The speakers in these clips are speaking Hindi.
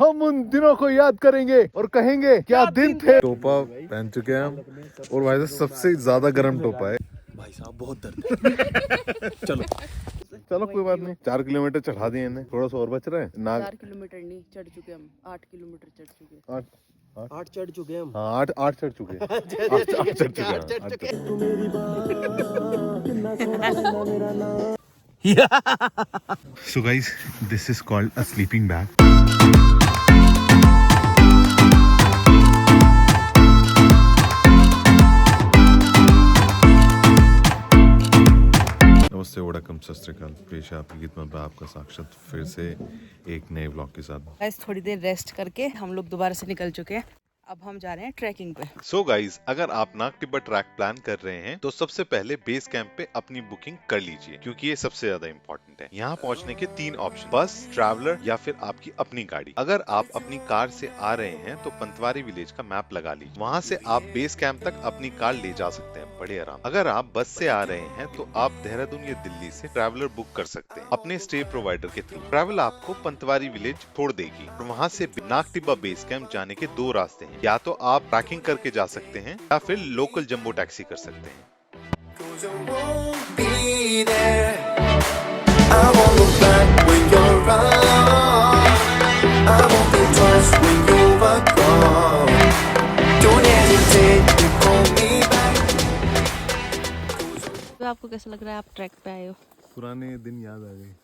हम उन दिनों को याद करेंगे और कहेंगे क्या दिन थे। टोपा पहन चुके हैं हम और भाई साहब सबसे ज्यादा गर्म टोपा है भाई साहब बहुत दर्द है। चलो चलो कोई बात नहीं, 4 किलोमीटर चढ़ा दिए इन्हें, थोड़ा सा और बच रहा है। 4 किलोमीटर नहीं चढ़ चुके हम, 8 किलोमीटर चढ़ चुके। 8 चढ़ चुके हम। हाँ 8 चढ़ चुके हैं। 8 चढ़ चुके हैं। So guys, this is called a sleeping bag. नमस्ते, वड़कम, सत श्री अकाल। पेश है आपकी खिदमत में आपका साक्षात फिर से एक नए व्लॉग के साथ। गाइस थोड़ी देर रेस्ट करके हम लोग दोबारा से निकल चुके हैं। अब हम जा रहे हैं ट्रैकिंग पे। सो गाइज, अगर आप नाग तिब्बत ट्रैक प्लान कर रहे हैं तो सबसे पहले बेस कैंप पे अपनी बुकिंग कर लीजिए, क्योंकि ये सबसे ज्यादा इम्पोर्टेंट है। यहाँ पहुँचने के 3 ऑप्शन, बस, ट्रैवलर या फिर आपकी अपनी गाड़ी। अगर आप अपनी कार से आ रहे हैं तो पंतवारी विलेज का मैप लगा लीजिए, वहाँ से आप बेस कैंप तक अपनी कार ले जा सकते हैं बड़े आराम। अगर आप बस से आ रहे हैं तो आप देहरादून या दिल्ली से ट्रैवलर बुक कर सकते हैं अपने स्टे प्रोवाइडर के थ्रू। ट्रैवल आपको पंतवारी विलेज छोड़ देगी और वहाँ से नाग तिब्बत बेस कैंप जाने के 2 रास्ते हैं। या तो आप ट्रैकिंग करके जा सकते हैं या फिर लोकल जंबो टैक्सी कर सकते हैं। तो आपको कैसा लग रहा है, आप ट्रैक पे आए हो? पुराने दिन याद आ गए,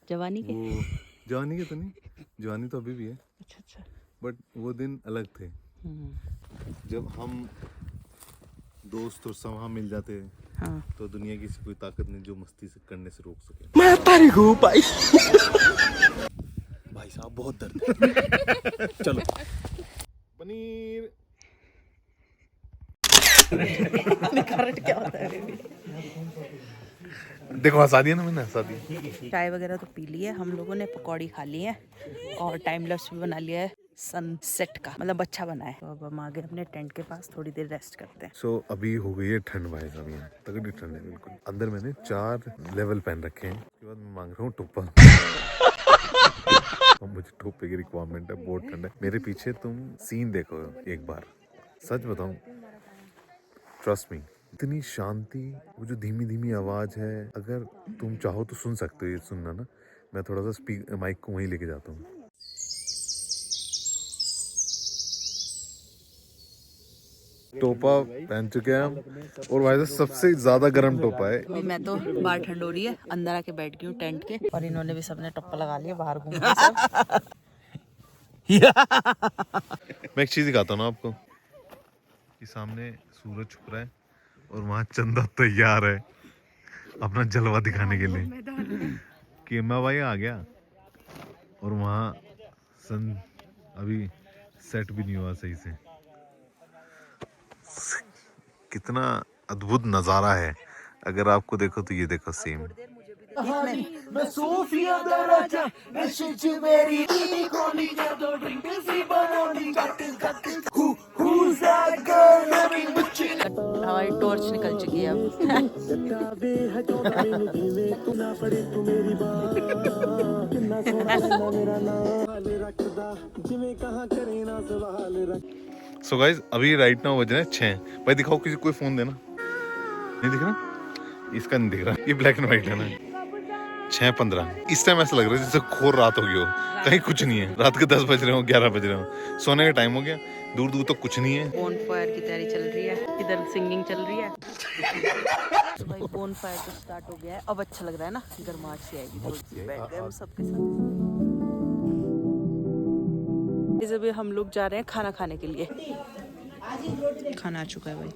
जवानी के। वो जवानी के तो नहीं, जवानी तो अभी भी है, अच्छा अच्छा। बट वो दिन अलग थे जब हम दोस्त और सब वहाँ मिल जाते हैं। हाँ। तो दुनिया की कोई ताकत नहीं जो मस्ती से करने से रोक सके। मैं तारी हूँ भाई। भाई साहब बहुत दर्द है। चलो पनीर क्या होता है? देखो, हंसा दिया ना मैंने, हंसा दिया। चाय वगैरह तो पी ली है हम लोगों ने, पकौड़ी खा ली है और टाइम लैप्स भी बना लिया है सनसेट का, मतलब अच्छा बना है। तो अब हम आगे अपने टेंट के पास थोड़ी देर रेस्ट करते हैं। सो अभी हो गई है ठंड भाई साहब, यहाँ तगड़ी ठंड है बिल्कुल। अंदर मैंने 4 लेवल पहन रखे हैं। उसके बाद मैं मांग रहा हूँ टोपा। और मुझे टोपे की रिक्वायरमेंट है, बहुत ठंड है। मेरे पीछे तुम सीन देखो एक बार, सच बताऊं, ट्रस्ट मी, इतनी शांति, वो जो धीमी धीमी आवाज है, अगर तुम चाहो तो सुन सकते हो। ये सुनना ना, मैं थोड़ा सा माइक को वहीं लेके जाता हूँ। टोपा पहन चुके हैं हम और भाई साहब सबसे ज्यादा गर्म टोपा है। अभी मैं तो बाहर ठंड हो रही है, अंदर आके बैठ गई हूँ टेंट के, और इन्होंने भी सबने टप्पा लगा लिया बाहर घूम के सब। मैं एक चीज दिखाता हूँ ना आपको, कि सामने सूरज छुप रहा है और वहाँ चंदा तैयार है अपना जलवा दिखाने के लिए कि मैं भाई आ गया। और वहाँ सन अभी सेट भी नहीं हुआ सही से। कितना अद्भुत नजारा है, अगर आपको देखो तो ये देखो सेम। मैं सूफिया दा राजा नशे च मेरी कोनी जदों ड्रिंक सी बनानी cut cut who's that girl having मुझे। हमारी टॉर्च निकल चुकी है अब। सो गाइस, अभी राइट नाउ बज रहे हैं 6। भाई दिखाओ किसी, कोई फोन देना। नहीं दिख रहा, इसका नहीं दिख रहा, ये ब्लैक एंड व्हाइट है ना। 6:15 इस टाइम ऐसा लग रहा है जैसे घोर रात हो गई हो, कहीं कुछ नहीं है। रात के 10 बज रहे हो, 11 बज रहे हो, सोने का टाइम हो गया। दूर दूर तक कुछ नहीं है। बोन फायर की तैयारी चल रही है, इधर सिंगिंग चल रही है। तो भाई बोन फायर तो स्टार्ट हो गया है, अब अच्छा लग रहा है ना, गर्माहट सी आएगी। तो बैठ गए हम सबके साथ। अभी हम लोग जा रहे हैं खाना खाने के लिए। खाना आ चुका है भाई।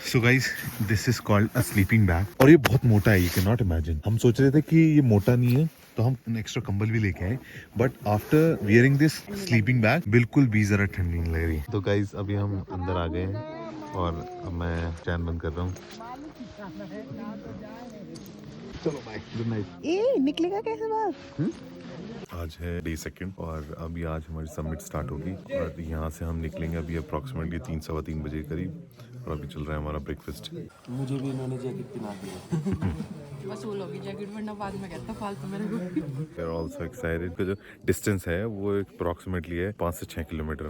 So guys, this is called a sleeping bag और ये बहुत मोटा है, you cannot imagine। हम सोच रहे थे कि ये मोटा नहीं है तो हम एक्स्ट्रा कंबल भी लेके आए, but after wearing this sleeping bag बिल्कुल भी जरा ठंडी नहीं लग रही। तो गाइज अभी हम अंदर आ गए हैं और अब मैं चैन बंद कर रहा हूँ। चलो बाय, गुड नाइट। ए निकलेगा कैसे बाहर? आज है डे 2 और अभी आज हमारी समिट स्टार्ट होगी और यहाँ से हम निकलेंगे अभी अप्रॉक्सीमेटली 3-3:15 बजे के करीब और अभी चल रहा है हमारा ब्रेकफास्ट। मुझे भी इन्होंने जैकेट पहना दी। वसूल होगी जैकेट वरना बाद में कहता फालतू मेरे को। वी आर ऑल्सो एक्साइटेड का जो डिस्टेंस है वो अप्रॉक्सीमेटली है 5 से 6 किलोमीटर।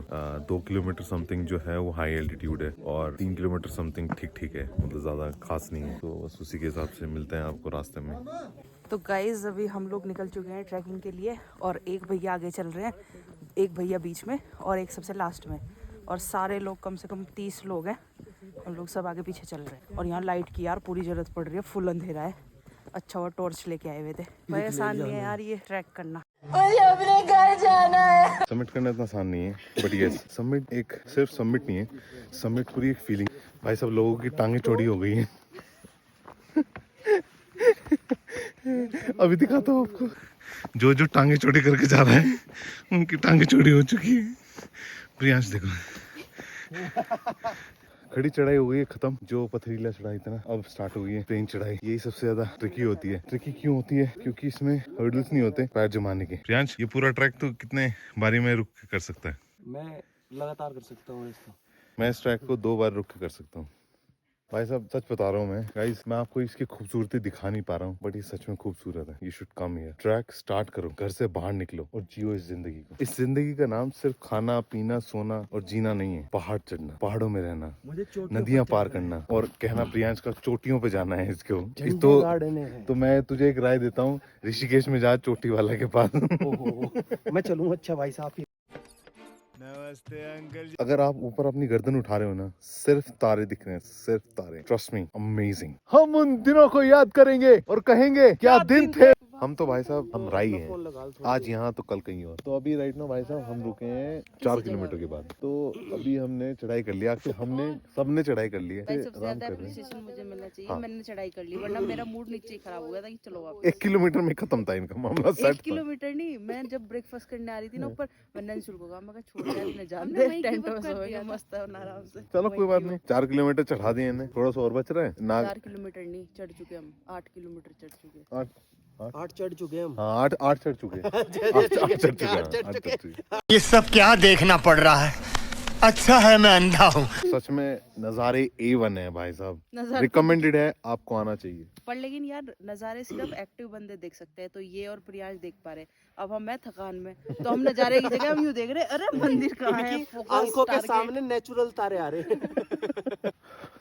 2 किलोमीटर समथिंग जो है वो हाई एल्टीट्यूड है और 3 किलोमीटर समथिंग ठीक है, मतलब ज़्यादा खास नहीं है। तो बस उसी के हिसाब से मिलते हैं आपको रास्ते में। तो गाइज अभी हम लोग निकल चुके हैं ट्रैकिंग के लिए और एक भैया आगे चल रहे हैं, एक भैया बीच में और एक सबसे लास्ट में, और सारे लोग कम से कम 30 लोग हैं। हम लोग सब आगे पीछे चल रहे हैं और यहाँ लाइट की यार पूरी जरूरत पड़ रही है, फुल अंधेरा है। अच्छा वो टॉर्च लेके आए हुए थे। भाई आसान नहीं है यार ये ट्रैक करना। मुझे अपने घर जाना है। समिट करना इतना आसान नहीं है, बट यस समिट एक सिर्फ समिट नहीं है, समिट पूरी एक फीलिंग। भाई सब लोगों की टांगे चौड़ी हो गई हैं। अभी दिखाता हूँ आपको, जो टांगे चौड़ी करके जा रहा है उनकी टांगे चौड़ी हो चुकी है। प्रियांश देखो, खड़ी चढ़ाई हो गई है खत्म, जो पथरीला चढ़ाई था ना अब स्टार्ट हो गई है प्लेन चढ़ाई। यही सबसे ज्यादा ट्रिकी होती है। ट्रिकी क्यों होती है? क्योंकि इसमें हर्डल्स नहीं होते पैर जमाने के। प्रियांश ये पूरा ट्रैक तो कितने बारी में रुक के कर सकता है? मैं लगातार कर सकता हूँ इसको। मैं इस ट्रैक को 2 बार रुक के कर सकता हूँ। भाई साहब सच बता रहा हूँ मैं गाइस, मैं आपको इसकी खूबसूरती दिखा नहीं पा रहा हूँ, बट ये सच में खूबसूरत है। You should come here. Track start करो, घर से बाहर निकलो और जियो इस जिंदगी को। इस जिंदगी का नाम सिर्फ खाना पीना सोना और जीना नहीं है, पहाड़ चढ़ना, पहाड़ों में रहना, नदियां पार करना और कहना प्रियांश का चोटियों पे जाना है इसको। तो मैं तुझे एक राय देता हूँ, ऋषिकेश में जा चोटी वाला के पास। मैं चलूँ? अच्छा भाई साहब। नमस्ते अंकल जी। अगर आप ऊपर अपनी गर्दन उठा रहे हो ना, सिर्फ तारे दिख रहे हैं, सिर्फ तारे। Trust me, amazing. हम उन दिनों को याद करेंगे और कहेंगे क्या दिन थे। हम तो भाई साहब हम राई हैं, आज यहाँ तो कल कहीं और। तो अभी राइट ना भाई साहब हम रुके हैं 4 किलोमीटर के बाद। तो अभी हमने चढ़ाई कर लिया, हमने सबने चढ़ाई कर ली है। सबसे ज्यादा एप्रिसिएशन मुझे मिलना चाहिए। हाँ। मैंने चढ़ाई कर ली वरना मेरा मूड नीचे ही खराब हो गया था कि चलो वापस। 1 किलोमीटर में खत्म था इनका मामला। 1 किलोमीटर नहीं, मैं जब ब्रेकफास्ट करने आ रही थी ना ऊपर, मैंने अंशुल को कहा मैं छोड़ यार इन्हें जान दे, टेंट में सोएंगे मस्त है आराम से। चलो कोई बात नहीं, 4 किलोमीटर चढ़ा दिए इन्हें, थोड़ा सा और बच रहा है। 4 किलोमीटर नहीं चढ़ चुके हम, 8 किलोमीटर चढ़ चुके। 8 चढ़ चुके हम। हाँ 8 चढ़ चुके हैं। 8 चढ़ चुके हैं। ये सब क्या देखना पड़ रहा है? अच्छा है मैं अंधा हूँ। सच में नज़ारे A1 है भाई साहब, नज़ारे रिकमेंडेड है, आपको आना चाहिए। पर लेकिन यार नज़ारे सिर्फ एक्टिव बंदे देख सकते हैं, तो ये और प्रियांश देख पा रहे। अब हम मैं थकान में, तो हम नज़ारे की जगह हम यूँ देख रहे, अरे मंदिर कहाँ है, आंखों के सामने नेचुरल तारे आ रहे हैं।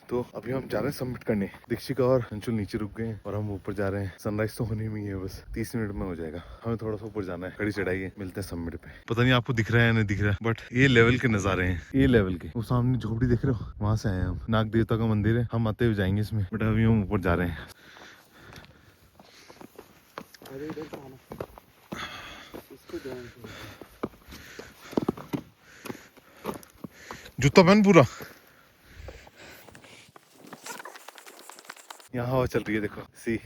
तो अभी हम जा रहे हैं सबमिट करने। दीक्षिका और अंशुल नीचे रुक गए हैं और हम ऊपर जा रहे हैं। सनराइज तो होने में ही है, बस 30 मिनट में हो जाएगा। हमें थोड़ा सा ऊपर जाना है, कड़ी चढ़ाई है। मिलते हैं सबमिट पे। पता नहीं आपको दिख रहा है या नहीं दिख रहा है, बट ये लेवल के नजारे हैं, ये लेवल के। वो सामने झोपड़ी देख रहे हो, वहां से आए हैं हम। नाग देवता का मंदिर है, हम आते हुए जाएंगे इसमें, बट अभी हम ऊपर जा रहे हैं। जूता पहन पूरा। यहाँ हवा चल रही है देखो, सी,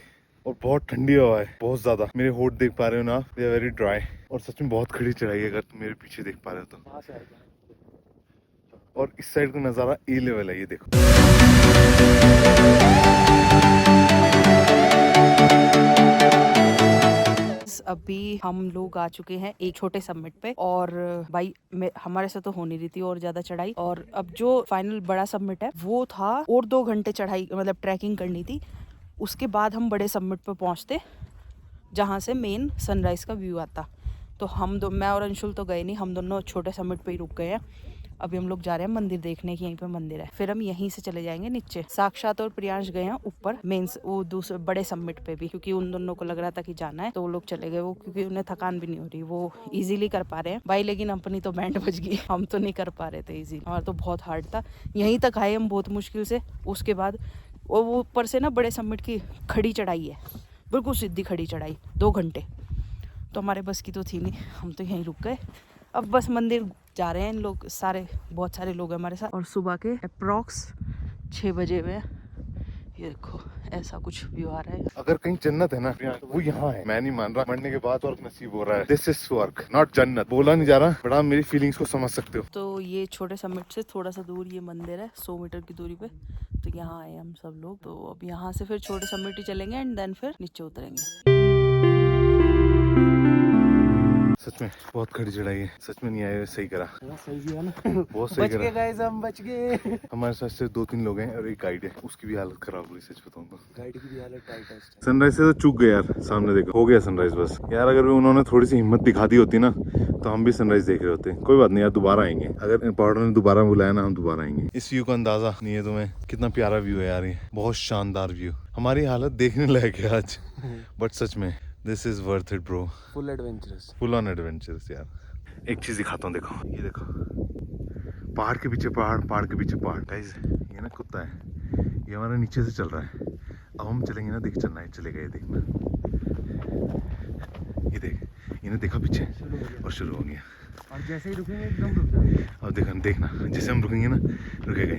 और बहुत ठंडी हवा है, बहुत ज्यादा। मेरे होठ देख पा रहे हो ना, दे आर वेरी ड्राई, और सच में बहुत खड़ी चढ़ाई है अगर तुम मेरे पीछे देख पा रहे हो तो। और इस साइड का नजारा ए लेवल है, ये देखो। अभी हम लोग आ चुके हैं एक छोटे सबमिट पे, और भाई हमारे से तो हो नहीं रही थी और ज्यादा चढ़ाई। और अब जो फाइनल बड़ा सबमिट है वो था, और 2 घंटे चढ़ाई मतलब ट्रैकिंग करनी थी। उसके बाद हम बड़े सबमिट पे पहुंचते जहाँ से मेन सनराइज का व्यू आता। तो मैं और अंशुल तो गए नहीं, हम दोनों छोटे सबमिट पे ही रुक गए हैं। अभी हम लोग जा रहे हैं मंदिर देखने की, यहीं पे मंदिर है, फिर हम यहीं से चले जाएंगे नीचे। साक्षात और प्रियांश गए हैं ऊपर मेंस वो दूसरे बड़े सबमिट पे भी, क्योंकि उन दोनों को लग रहा था कि जाना है, तो वो लोग चले गए। वो क्योंकि उन्हें थकान भी नहीं हो रही, वो इजीली कर पा रहे हैं भाई। लेकिन अपनी तो बैंड बज गई, हम तो नहीं कर पा रहे थे इजी, हमारा तो बहुत हार्ड था। यहीं तक आए हम बहुत मुश्किल से। उसके बाद वो ऊपर से ना बड़े सबमिट की खड़ी चढ़ाई है, बिल्कुल सीधी खड़ी चढ़ाई, 2 घंटे। तो हमारे बस की तो थी नहीं, हम तो यहीं रुक गए। अब बस मंदिर जा रहे हैं इन लोग सारे, बहुत सारे लोग हैं हमारे साथ। और सुबह के अप्रॉक्स 6 बजे हुए। ये देखो ऐसा कुछ व्यू आ रहा है। अगर कहीं जन्नत है ना तो वो यहाँ है। मैं नहीं मान रहा, मरने के बाद वर्क नसीब हो रहा है। दिस इज वर्क नॉट जन्नत। बोला नहीं जा रहा, बट आप मेरी फीलिंग्स को समझ सकते हो। तो ये छोटे समिट से थोड़ा सा दूर ये मंदिर है, 100 मीटर की दूरी पे। तो यहाँ आए हम सब लोग। तो अब यहाँ से फिर छोटे समिट ही चलेंगे एंड देन फिर नीचे उतरेंगे। सच में बहुत खड़ी चढ़ाई है, सच में नहीं आए सही करा, सही किया ना, बहुत सही करा। गाइस हम बच गए। हमारे साथ सिर्फ 2-3 लोग हैं और एक गाइड है, उसकी भी हालत खराब हुई सच बताऊं तो। गाइड की भी हालत टाइट है। सनराइज से तो चूक गए यार, सामने देखो हो गया सनराइज बस यार। अगर उन्होंने थोड़ी सी हिम्मत दिखा दी होती ना तो हम भी सनराइज देख रहे होते। कोई बात नहीं यार, दोबारा आएंगे। अगर इन पहाड़ों ने दोबारा बुलाया ना, हम दोबारा आएंगे। इस व्यू का अंदाजा नहीं है तुम्हें, कितना प्यारा व्यू है यार, ये बहुत शानदार व्यू। हमारी हालत देखने लायक है आज, बट सच में this is worth it bro. Full adventurous, full on adventurous यार। एक चीज दिखाता हूँ, देखो ये देखो, पहाड़ के पीछे पहाड़, पहाड़ के पीछे पहाड़। गाइस ये ना कुत्ता है, ये हमारे नीचे से चल रहा है। अब हम चलेंगे ना, देख चलना है, चलेगा ये, देखना ये देख, इन्हें देखा पीछे और शुरू हो गया। और जैसे ही रुकेंगे एकदम रुक जाएंगे। अब देखना जैसे हम रुकेंगे ना, रुकेगा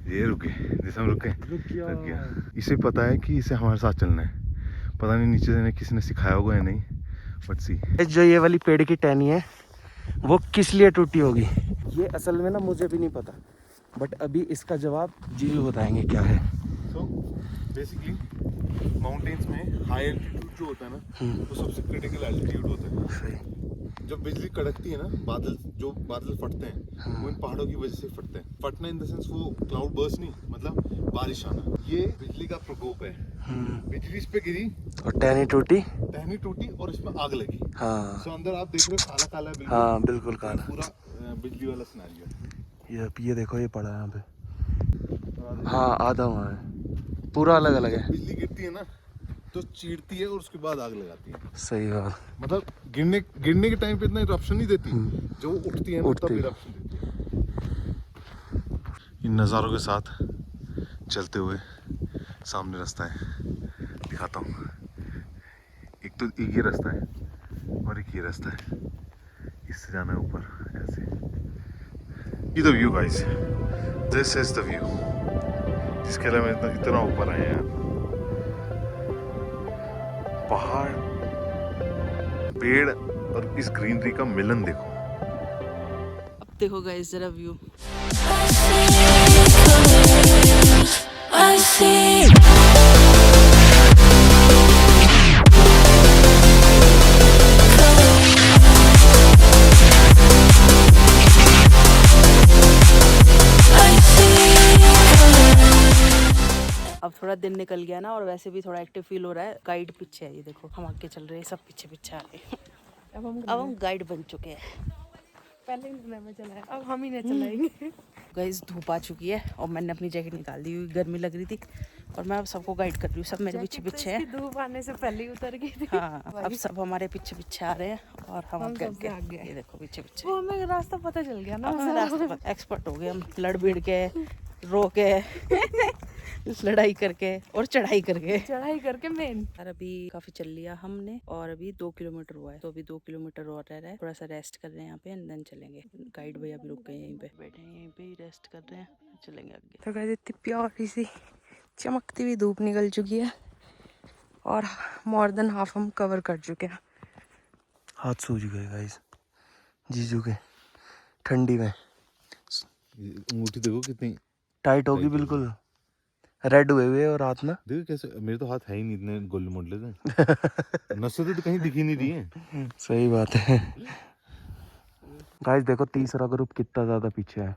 ये रुके, जैसे हम रुके रुक गया। इसे पता है कि इसे हमारे साथ चलना है, पता नहीं नीचे से किसी ने सिखाया होगा या नहीं, बट सी। जो ये वाली पेड़ की टहनी है वो किस लिए टूटी होगी, ये असल में ना मुझे भी नहीं पता, बट अभी इसका जवाब जील बताएंगे क्या है। सो बेसिकली माउंटेन्स में हाई एल्टीट्यूड जो होता है ना, वो सबसे क्रिटिकल एल्टीट्यूड होता है। सही। जब बिजली कड़कती है ना, बादल फटते हैं, वो इन पहाड़ों की वजह से फटते हैं। फटना इन द सेंस वो क्लाउड बर्स्ट नहीं, मतलब बारिश आना। ये बिजली का प्रकोप है। बिजली इस पे गिरी और टहनी टूटी और इसमें आग लगी। हाँ। सो अंदर आप देख रहे हो काला काला है बिल्कुल। हाँ बिल्कुल काला, पूरा बिजली वाला सिनेरियो। ये देखो, ये पड़ा है यहाँ पे। हाँ आधा वहाँ है, पूरा अलग अलग है। बिजली गिरती है ना तो चीरती है और उसके बाद आग लगाती है। सही बात। मतलब गिरने के टाइम पे इतना इरप्शन नहीं देती, जो उठती है ना तब इरप्शन देती है। इन नज़ारों के साथ चलते हुए सामने रास्ता है, दिखाता हूँ। एक ये रास्ता है और एक ये रास्ता है, इससे जाना है ऊपर ऐसे। ये the view guys, this is the view, जिसके लिए हम इतना ऊपर आए हैं। पहाड़, पेड़ और इस ग्रीनरी का मिलन देखो। अब देखो गाइस जरा व्यू। अब थोड़ा दिन निकल गया ना, और वैसे भी थोड़ा एक्टिव फील हो रहा है। गाइड पीछे है, ये देखो हम आगे चल रहे हैं, सब पीछे पीछे आ रहे हैं। अब हम गाइड बन चुके हैं। पहले में चलाया, अब हम ही नहीं चलाएंगे। गाइस धूप आ चुकी है और मैंने अपनी जैकेट निकाल दी, गर्मी लग रही थी, और मैं अब सबको गाइड कर रही हूँ। सब मेरे पीछे पीछे है। धूप आने से पहले ही उतर गई थी। हाँ, अब सब हमारे पीछे पीछे आ रहे हैं और हम सबसे आगे। ये देखो पीछे पीछे। वो हमें रास्ता पता चल गया ना, रास्ते एक्सपर्ट हो गए हम, लड़ भिड़ के, रो के, लड़ाई करके और चढ़ाई करके मेन। यार अभी काफी चल लिया हमने और अभी 2 किलोमीटर हुआ है, तो अभी 2 किलोमीटर और रह रहा है। थोड़ा सा रेस्ट कर रहे हैं यहाँ पे, एंड देन चलेंगे। गाइड भैया भी रुक गए यहीं पे, बैठे हैं यहीं पे ही रेस्ट कर रहे हैं, चलेंगे आगे। तो गाइस इतनी प्यारी सी चमकती हुई धूप निकल चुकी है और मोर देन हाफ हम कवर कर चुके हैं। हाथ सूज गए गाइस जीजू के, ठंडी में। अंगूठी देखो कितनी टाइट होगी बिल्कुल, रेड हुए और हाथ ना देखो कैसे। मेरे तो हाथ है ही नहीं इतने गोले मोडले थे। नसें तो कहीं दिख ही नहीं रही हैं। सही बात है। गाइस देखो तीसरा ग्रुप कितना ज्यादा पीछे है।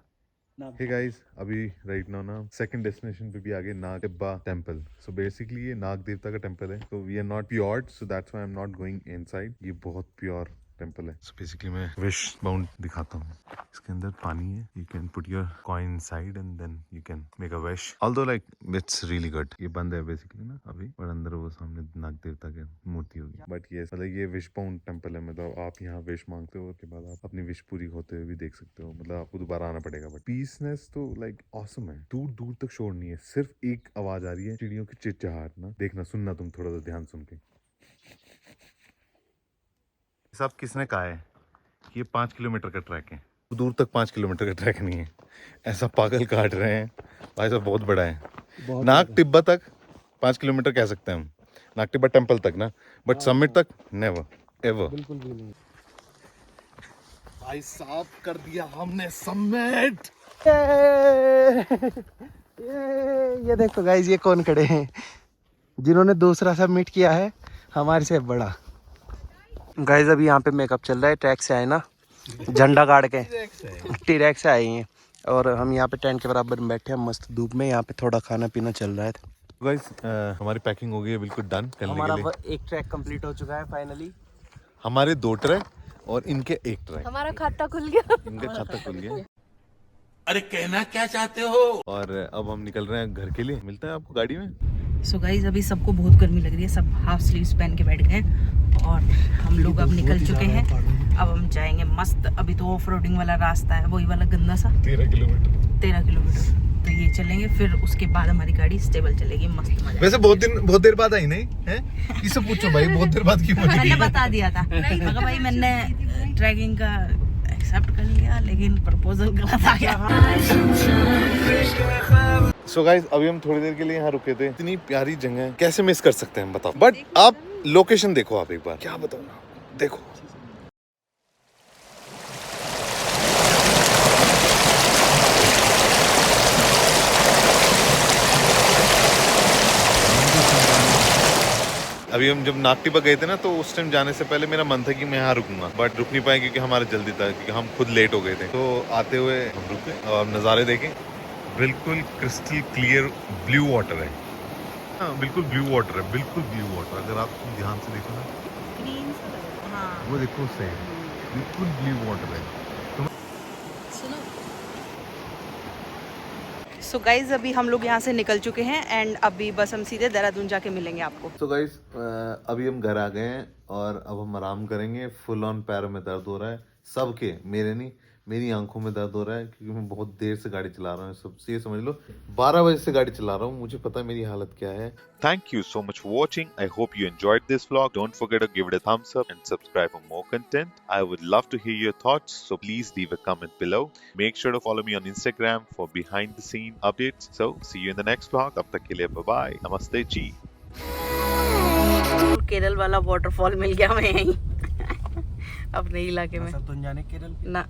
हे गाइस, अभी राइट नाउ ना सेकंड डेस्टिनेशन पे भी आगे Nag Tibba temple. So basically ये नाग देवता का टेंपल है। तो we are not pured, so that's why I am not going inside. ये बहुत प्योर टेंपल है। सो बेसिकली मैं विश बाउंड दिखाता हूँ। इसके अंदर पानी है, you can put your coin inside and then you can make a wish. Although like it's really good. ये बंद है बेसिकली ना अभी, और अंदर वो सामने नाग देवता की मूर्ति होगी। बट ये मतलब ये विश बाउंड टेंपल है, मतलब आप यहाँ विश मांगते हो, उसके बाद आप अपनी विश पूरी होते हुए भी देख सकते हो। मतलब आपको दोबारा आना पड़ेगा। बट पीसनेस तो लाइक ऑसम है, दूर दूर तक शोर नहीं है, सिर्फ एक आवाज आ रही है, चिड़ियों की चिचहाट ना। देखना, सुनना तुम थोड़ा सा ध्यान सुन के। सब किसने कहा है कि ये 5 किलोमीटर का ट्रैक है? दूर तक 5 किलोमीटर का ट्रैक नहीं है, ऐसा पागल काट रहे हैं भाई साहब, बहुत बड़ा है। नाग टिब्बा तक 5 किलोमीटर कह सकते हैं हम, नाग टिब्बा टेंपल तक ना, बट समिट तक नेवर एवर। बिल्कुल भी नहीं। भाई साहब कर दिया हमने समिट। ये देखो गाइस, ये कौन खड़े हैं जिन्होंने दूसरा सबमिट किया है हमारे से बड़ा। गाइस अभी यहाँ पे मेकअप चल रहा है, ट्रैक से आए ना, झंडा गाड़ के टीरैक से आए हैं और हम यहाँ पे टेंट के बराबर में बैठे हैं मस्त धूप में। यहाँ पे थोड़ा खाना पीना चल रहा है। गाइस हमारी पैकिंग हो गई है बिल्कुल डन करने हमारा के लिए। एक ट्रैक कंप्लीट हो चुका है फाइनली। हमारे 2 ट्रैक और इनके 1 ट्रैक। हमारा खाता खुल गया। इनका खाता खुल गया। अरे कहना क्या चाहते हो? और अब हम निकल रहे हैं घर के लिए। मिलते हैं आपको गाड़ी में। सो गाइज अभी सबको बहुत गर्मी लग रही है, सब हाफ स्लीव्स पहन के बैठ गए हैं और हम लोग अब निकल चुके हैं। अब हम जाएंगे मस्त, अभी तो ऑफ रोडिंग वाला रास्ता है, वही वाला गंदा सा 13 किलोमीटर तो ये चलेंगे, फिर उसके बाद हमारी गाड़ी स्टेबल चलेगी, मस्त मजा। वैसे बहुत देर बाद आई नहीं है, किससे पूछो भाई बहुत देर बाद क्यों आई? मैंने बता दिया था मगर भाई मैंने ट्रैकिंग का एक्सेप्ट कर लिया लेकिन प्रपोजल गलत आ गया। सो गाइस अभी हम थोड़ी देर के लिए यहाँ रुके थे। इतनी प्यारी जगह है, कैसे मिस कर सकते हैं बताओ। बट आप लोकेशन देखो, आप एक बार क्या बताओ ना, देखो अभी हम जब नागटिबा गए थे ना तो उस टाइम जाने से पहले मेरा मन था कि मैं यहाँ रुकूंगा, बट रुक नहीं पाए क्योंकि हमारा जल्दी था, क्योंकि हम खुद लेट हो गए थे। तो आते हुए हम रुके और नज़ारे देखें। बिल्कुल क्रिस्टल क्लियर ब्लू वाटर है। हाँ बिल्कुल ब्लू वाटर है, बिल्कुल ब्लू वाटर। अगर आप ध्यान से देखो ना, वो देखो उससे बिल्कुल ब्लू वाटर है। सो गाइज अभी हम लोग यहाँ से निकल चुके हैं एंड अभी बस हम सीधे देहरादून जाके मिलेंगे आपको। तो गाइस अभी हम घर आ गए हैं और अब हम आराम करेंगे। फुल ऑन पैरों में दर्द हो रहा है सबके, मेरे नहीं, मेरी आंखों में दर्द हो रहा है क्योंकि मैं बहुत देर से गाड़ी चला रहा हूँ। सबसे ये समझ लो 12 बजे से गाड़ी चला रहा हूँ, मुझे पता है मेरी हालत क्या है। Thank you so much for watching. I hope you enjoyed this vlog. Don't forget to give it a thumbs up and subscribe for more content. I would love to hear your thoughts, so please leave a comment below. Make sure to follow me on Instagram for behind the scene updates. So see you in the next vlog. अब तक के लिए bye bye. Namaste जी। केरल वाला वाटरफॉल मिल गया हमें यहीं अपने इलाके में। सब तो जाने केरल ना